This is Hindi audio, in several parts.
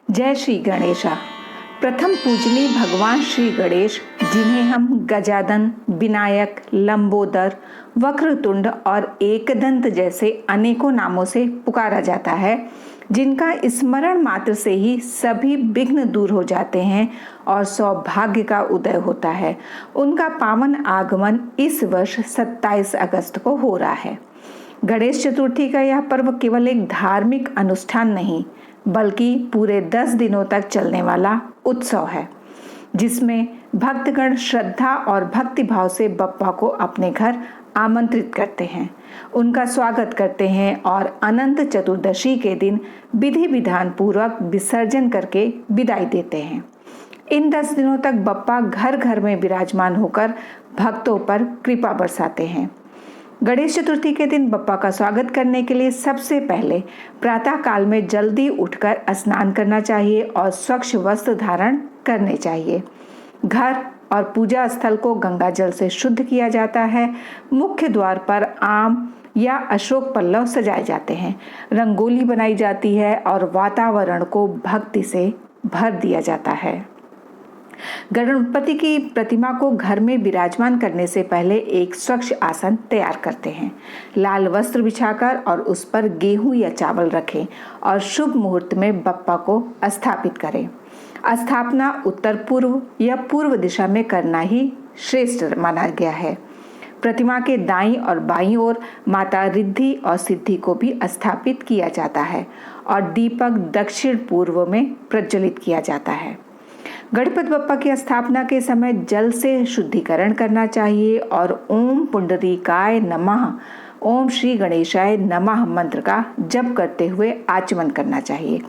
जय श्री गणेशा। प्रथम पूजनीय भगवान श्री गणेश, जिन्हें हम गजानन, विनायक, लंबोदर, वक्रतुंड और एकदंत जैसे अनेकों नामों से पुकारा जाता है, जिनका स्मरण मात्र से ही सभी विघ्न दूर हो जाते हैं और सौभाग्य का उदय होता है, उनका पावन आगमन इस वर्ष 27 अगस्त को हो रहा है। गणेश चतुर्थी का यह पर्व केवल एक धार्मिक अनुष्ठान नहीं, बल्कि पूरे 10 दिनों तक चलने वाला उत्सव है, जिसमें भक्तगण श्रद्धा और भक्ति भाव से बप्पा को अपने घर आमंत्रित करते हैं, उनका स्वागत करते हैं और अनंत चतुर्दशी के दिन विधि विधान पूर्वक विसर्जन करके विदाई देते हैं। इन 10 दिनों तक बप्पा घर घर में विराजमान होकर भक्तों पर कृपा बरसाते हैं। गणेश चतुर्थी के दिन बप्पा का स्वागत करने के लिए सबसे पहले प्रातः काल में जल्दी उठकर स्नान करना चाहिए और स्वच्छ वस्त्र धारण करने चाहिए। घर और पूजा स्थल को गंगा जल से शुद्ध किया जाता है। मुख्य द्वार पर आम या अशोक पल्लव सजाए जाते हैं, रंगोली बनाई जाती है और वातावरण को भक्ति से भर दिया जाता है। गणपति की प्रतिमा को घर में विराजमान करने से पहले एक स्वच्छ आसन तैयार करते हैं। लाल वस्त्र बिछाकर और उस पर गेहूं या चावल रखें और शुभ मुहूर्त में बप्पा को स्थापित करें। स्थापना उत्तर पूर्व या पूर्व दिशा में करना ही श्रेष्ठ माना गया है। प्रतिमा के दाईं और बाईं ओर माता रिद्धि और सिद्धि को भी स्थापित किया जाता है और दीपक दक्षिण पूर्व में प्रज्वलित किया जाता है। गणपति बप्पा की स्थापना के समय जल से शुद्धिकरण करना चाहिए और ओम पुंडरीकाय नमः, ओम श्री गणेशाय नमः मंत्र का जप करते हुए आचमन करना चाहिए।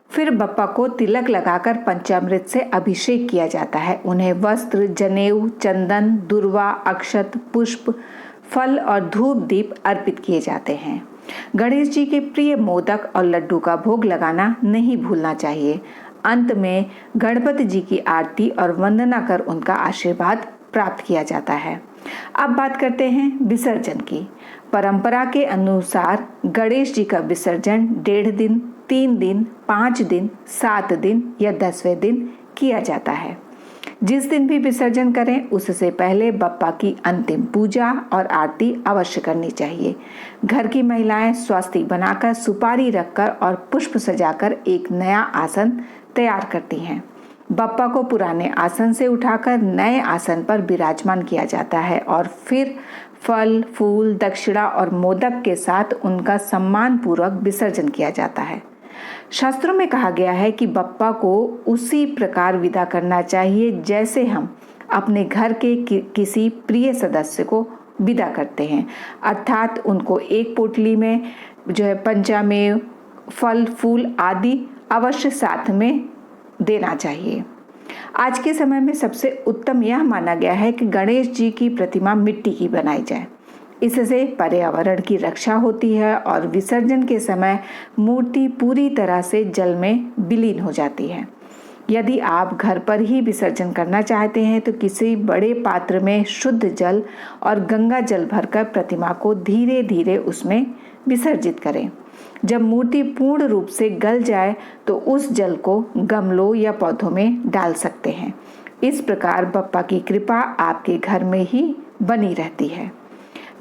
फिर बप्पा को तिलक लगाकर पंचामृत से अभिषेक किया जाता है। उन्हें वस्त्र, जनेऊ, चंदन, दुर्वा, अक्षत, पुष्प, फल और धूप दीप अर्पित किए जाते हैं। गणेश जी के प्रिय मोदक और लड्डू का भोग लगाना नहीं भूलना चाहिए। अंत में गणपति जी की आरती और वंदना कर उनका आशीर्वाद प्राप्त किया जाता है। अब बात करते हैं विसर्जन की। परंपरा के अनुसार गणेश जी का विसर्जन 1.5 दिन, 3 दिन, 5 दिन, 7 दिन या 10वें दिन किया जाता है। जिस दिन भी विसर्जन करें, उससे पहले बप्पा की अंतिम पूजा और आरती अवश्य करनी चाहिए। घर की महिलाएं स्वस्तिक बनाकर, सुपारी रखकर और पुष्प सजाकर एक नया आसन तैयार करती हैं। बप्पा को पुराने आसन से उठाकर नए आसन पर विराजमान किया जाता है और फिर फल, फूल, दक्षिणा और मोदक के साथ उनका सम्मान पूर्वक विसर्जन किया जाता है। शास्त्रों में कहा गया है कि बप्पा को उसी प्रकार विदा करना चाहिए जैसे हम अपने घर के किसी प्रिय सदस्य को विदा करते हैं, अर्थात उनको एक पोटली में पंचामेव, फल, फूल आदि अवश्य साथ में देना चाहिए। आज के समय में सबसे उत्तम यह माना गया है कि गणेश जी की प्रतिमा मिट्टी की बनाई जाए। इससे पर्यावरण की रक्षा होती है और विसर्जन के समय मूर्ति पूरी तरह से जल में विलीन हो जाती है। यदि आप घर पर ही विसर्जन करना चाहते हैं तो किसी बड़े पात्र में शुद्ध जल और गंगा जल भरकर प्रतिमा को धीरे धीरे उसमें विसर्जित करें। जब मूर्ति पूर्ण रूप से गल जाए तो उस जल को गमलों या पौधों में डाल सकते हैं। इस प्रकार बप्पा की कृपा आपके घर में ही बनी रहती है।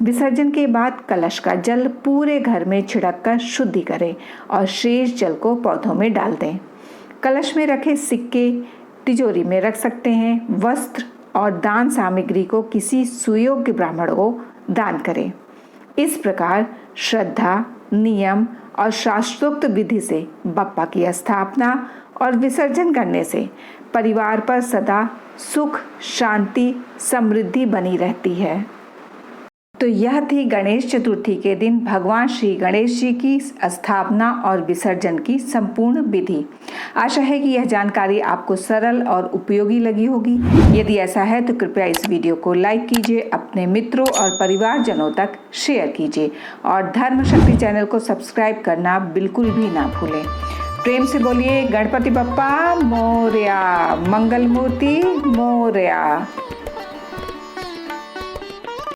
विसर्जन के बाद कलश का जल पूरे घर में छिड़ककर शुद्धि करें और शेष जल को पौधों में डाल दें। कलश में रखे सिक्के तिजोरी में रख सकते हैं। वस्त्र और दान सामग्री को किसी सुयोग्य ब्राह्मण को दान करें। इस प्रकार श्रद्धा, नियम और शास्त्रोक्त विधि से बप्पा की स्थापना और विसर्जन करने से परिवार पर सदा सुख, शांति, समृद्धि बनी रहती है। तो यह थी गणेश चतुर्थी के दिन भगवान श्री गणेश जी की स्थापना और विसर्जन की संपूर्ण विधि। आशा है कि यह जानकारी आपको सरल और उपयोगी लगी होगी। यदि ऐसा है तो कृपया इस वीडियो को लाइक कीजिए, अपने मित्रों और परिवारजनों तक शेयर कीजिए और धर्म शक्ति चैनल को सब्सक्राइब करना बिल्कुल भी ना भूलें। प्रेम से बोलिए गणपति बप्पा मोरया, मंगल मूर्ति मोरया।